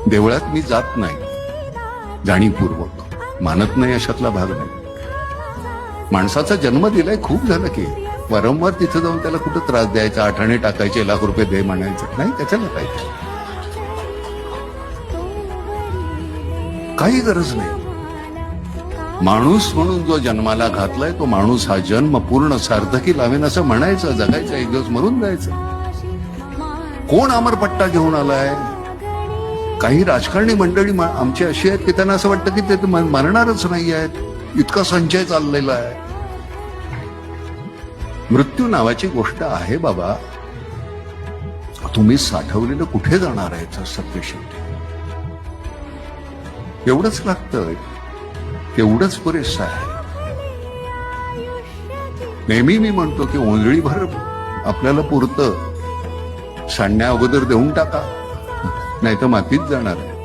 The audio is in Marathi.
देवळात मी जात नाही जाणीवपूर्वक, मानत नाही अशातला भाग नाही. माणसाचा जन्म दिलाय, खूप झालं की वारंवार तिथं जाऊन त्याला कुठं त्रास द्यायचा, आठाणे टाकायचे, ₹1,00,000 दे म्हणायचं नाही, त्याच्याला पाहिजे काही गरज नाही. माणूस म्हणून जो जन्माला घातलाय तो माणूस हा जन्म पूर्ण सार्थकी लावेन असं म्हणायचं, जगायचं, एक दिवस मरून जायचं. कोण अमरपट्टा घेऊन आलाय? काही राजकारणी मंडळी आमची अशी आहेत की त्यांना असं वाटतं की ते मरणारच नाही आहेत, इतका संचय चाललेला आहे. मृत्यू नावाची गोष्ट आहे बाबा, तुम्ही साठवलेलं कुठे जाणार आहे? सत्य शेवटी एवढंच लागतं, तेवढंच पुरेसं आहे. नेहमी मी म्हणतो की ओंजळीभर आपल्याला पुरतं, सांडण्या अगोदर देऊन टाका, नाही तर मातीत जाणार आहे.